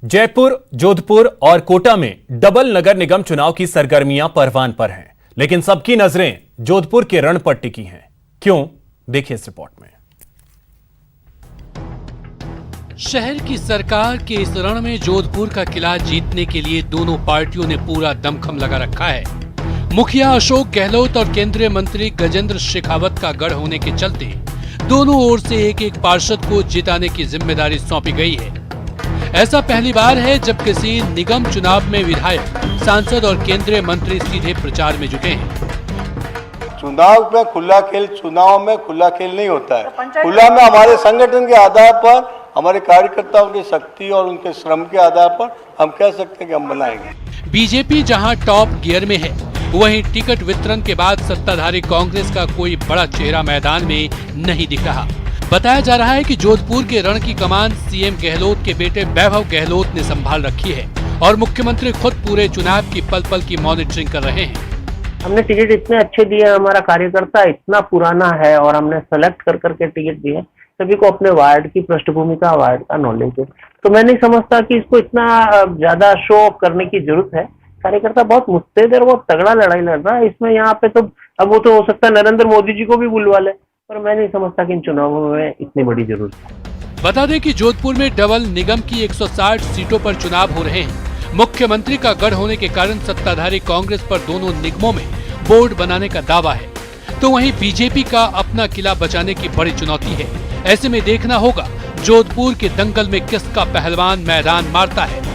जयपुर, जोधपुर और कोटा में डबल नगर निगम चुनाव की सरगर्मियां परवान पर हैं, लेकिन सबकी नजरें जोधपुर के रण पर टिकी हैं। क्यों? देखिए इस रिपोर्ट में। शहर की सरकार के इस रण में जोधपुर का किला जीतने के लिए दोनों पार्टियों ने पूरा दमखम लगा रखा है। मुखिया अशोक गहलोत और केंद्रीय मंत्री गजेंद्र शेखावत का गढ़ होने के चलते दोनों ओर से एक एक पार्षद को जिताने की जिम्मेदारी सौंपी गई है। ऐसा पहली बार है जब किसी निगम चुनाव में विधायक, सांसद और केंद्रीय मंत्री सीधे प्रचार में जुटे हैं। चुनाव में खुला खेल, चुनाव में खुला खेल नहीं होता है। खुला में हमारे संगठन के आधार पर, हमारे कार्यकर्ताओं की शक्ति और उनके श्रम के आधार पर हम कह सकते हैं कि हम बनाएंगे। बीजेपी जहां टॉप गियर में है, वहीं टिकट वितरण के बाद सत्ताधारी कांग्रेस का कोई बड़ा चेहरा मैदान में नहीं दिख रहा। बताया जा रहा है कि जोधपुर के रण की कमान सीएम गहलोत के बेटे वैभव गहलोत ने संभाल रखी है और मुख्यमंत्री खुद पूरे चुनाव की पल पल की मॉनिटरिंग कर रहे हैं। हमने टिकट इतने अच्छे दिए, हमारा कार्यकर्ता इतना पुराना है और हमने सेलेक्ट कर करके टिकट दिए। सभी को अपने वार्ड की पृष्ठभूमि का, वार्ड का नॉलेज है, तो मैं नहीं समझता कि इसको इतना ज्यादा शो ऑफ करने की जरूरत है। कार्यकर्ता बहुत मुस्तैद है और बहुत तगड़ा लड़ाई लड़ रहा है। इसमें यहाँ पे तो अब वो तो हो सकता है नरेंद्र मोदी जी को भी बुलवा ले, पर मैं नहीं समझता कि इन चुनावों में इतनी बड़ी जरूरत है। बता दें कि जोधपुर में डबल निगम की 160 सीटों पर चुनाव हो रहे हैं। मुख्यमंत्री का गढ़ होने के कारण सत्ताधारी कांग्रेस पर दोनों निगमों में बोर्ड बनाने का दावा है, तो वहीं बीजेपी का अपना किला बचाने की बड़ी चुनौती है। ऐसे में देखना होगा जोधपुर के दंगल में किसका पहलवान मैदान मारता है।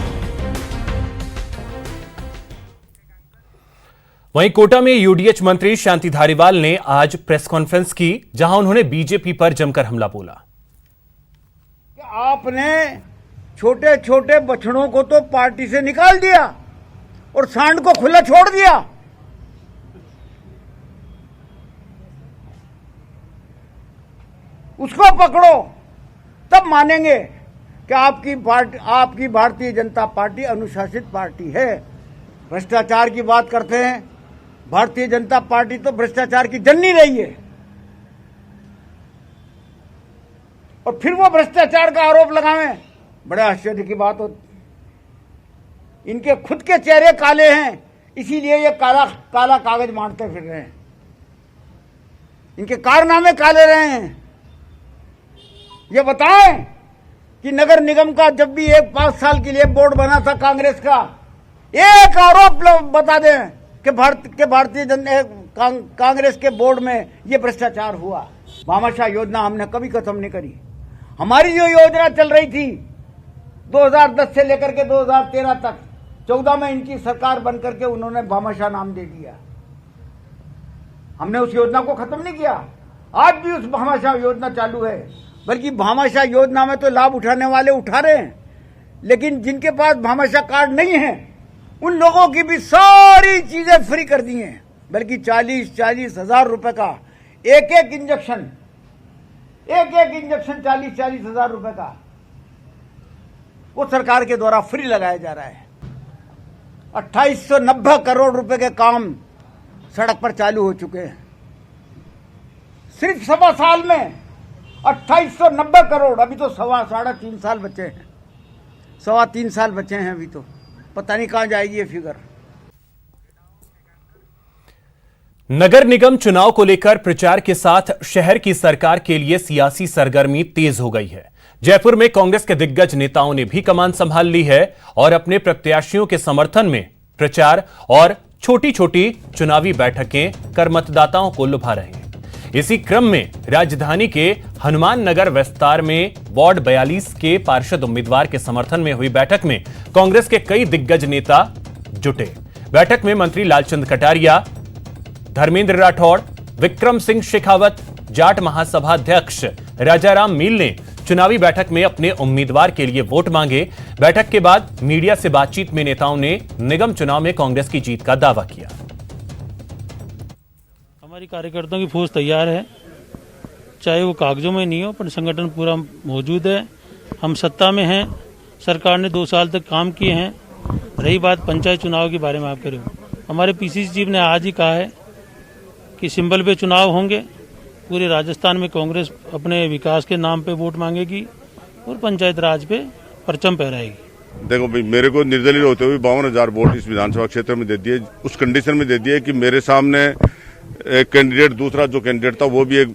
वहीं कोटा में यूडीएच मंत्री शांति धारीवाल ने आज प्रेस कॉन्फ्रेंस की, जहां उन्होंने बीजेपी पर जमकर हमला बोला। आपने छोटे छोटे बछड़ों को तो पार्टी से निकाल दिया और सांड को खुला छोड़ दिया। उसको पकड़ो, तब मानेंगे कि आपकी भारतीय जनता पार्टी अनुशासित पार्टी है। भ्रष्टाचार की बात करते हैं, भारतीय जनता पार्टी तो भ्रष्टाचार की जननी रही है, और फिर वो भ्रष्टाचार का आरोप लगावें, बड़े आश्चर्य की बात होती। इनके खुद के चेहरे काले हैं, इसीलिए ये काला काला कागज मारते फिर रहे हैं। इनके कारनामे काले रहे हैं। ये बताएं कि नगर निगम का जब भी 5 साल के लिए बोर्ड बना था कांग्रेस का, एक आरोप बता दें कि भारतीय जनता कांग्रेस के बोर्ड में ये भ्रष्टाचार हुआ। भामाशाह योजना हमने कभी खत्म नहीं करी। हमारी जो योजना चल रही थी 2010 से लेकर के 2013 तक, 14 में इनकी सरकार बन करके उन्होंने भामाशाह नाम दे दिया। हमने उस योजना को खत्म नहीं किया। आज भी उस भामाशाह योजना चालू है, बल्कि भामाशाह योजना में तो लाभ उठाने वाले उठा रहे हैं, लेकिन जिनके पास भामाशाह कार्ड नहीं है उन लोगों की भी सारी चीजें फ्री कर दी हैं। बल्कि 40-40 हजार रुपए का एक इंजेक्शन 40-40 हजार रुपए का वो सरकार के द्वारा फ्री लगाया जा रहा है। 2890 करोड़ रुपए के काम सड़क पर चालू हो चुके हैं। सिर्फ 3.25 साल में 2890 करोड़। अभी तो 3.5 साल बचे हैं, 3.25 साल बचे हैं। अभी तो पता नहीं कहां जाएगी ये फिगर। नगर निगम चुनाव को लेकर प्रचार के साथ शहर की सरकार के लिए सियासी सरगर्मी तेज हो गई है। जयपुर में कांग्रेस के दिग्गज नेताओं ने भी कमान संभाल ली है और अपने प्रत्याशियों के समर्थन में प्रचार और छोटी छोटी चुनावी बैठकें कर मतदाताओं को लुभा रहे हैं। इसी क्रम में राजधानी के हनुमान नगर विस्तार में वार्ड 42 के पार्षद उम्मीदवार के समर्थन में हुई बैठक में कांग्रेस के कई दिग्गज नेता जुटे। बैठक में मंत्री लालचंद कटारिया, धर्मेंद्र राठौड़, विक्रम सिंह शेखावत, जाट महासभा अध्यक्ष राजाराम मील ने चुनावी बैठक में अपने उम्मीदवार के लिए वोट मांगे। बैठक के बाद मीडिया से बातचीत में नेताओं ने निगम चुनाव में कांग्रेस की जीत का दावा किया। हमारी कार्यकर्ताओं की फौज तैयार है, चाहे वो कागजों में नहीं हो, पर संगठन पूरा मौजूद है। हम सत्ता में हैं, सरकार ने 2 साल तक काम किए हैं। रही बात पंचायत चुनाव के बारे में आप कह रहे हो, हमारे पीसीसी चीफ ने आज ही कहा है कि सिंबल पे चुनाव होंगे। पूरे राजस्थान में कांग्रेस अपने विकास के नाम पे वोट मांगेगी और पंचायत राज पे परचम फहराएगी। देखो भाई, मेरे को निर्दलीय होते हुए 52,000 वोट इस विधानसभा क्षेत्र में दे दिए, उस कंडीशन में दे दिए कि मेरे सामने एक कैंडिडेट, दूसरा जो कैंडिडेट था वो भी एक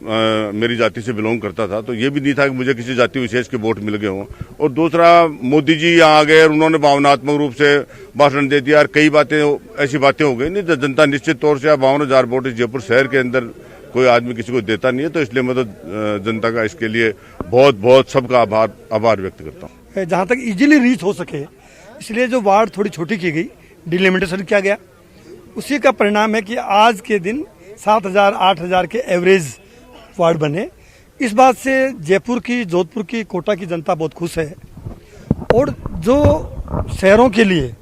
मेरी जाति से बिलोंग करता था, तो ये भी नहीं था कि मुझे किसी जाति विशेष के वोट मिल गए हों। और दूसरा, मोदी जी यहाँ आ गए और उन्होंने भावनात्मक रूप से भाषण दे दिया और कई बातें ऐसी बातें हो गई नहीं, तो जनता निश्चित तौर से 52,000 वोट इस जयपुर शहर के अंदर कोई आदमी किसी को देता नहीं है, तो इसलिए मैं तो जनता का इसके लिए बहुत बहुत सबका आभार व्यक्त करता हूँ। जहाँ तक इजीली रीच हो सके इसलिए जो वार्ड थोड़ी छोटी की गई, डिलिमिटेशन किया गया, उसी का परिणाम है कि आज के दिन 7,000 8,000 के एवरेज वार्ड बने। इस बात से जयपुर की, जोधपुर की, कोटा की जनता बहुत खुश है। और जो शहरों के लिए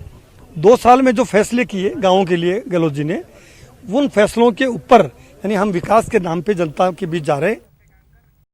2 साल में जो फैसले किए गाँवों के लिए गहलोत जी ने, उन फैसलों के ऊपर यानी हम विकास के नाम पे जनता के बीच जा रहे हैं।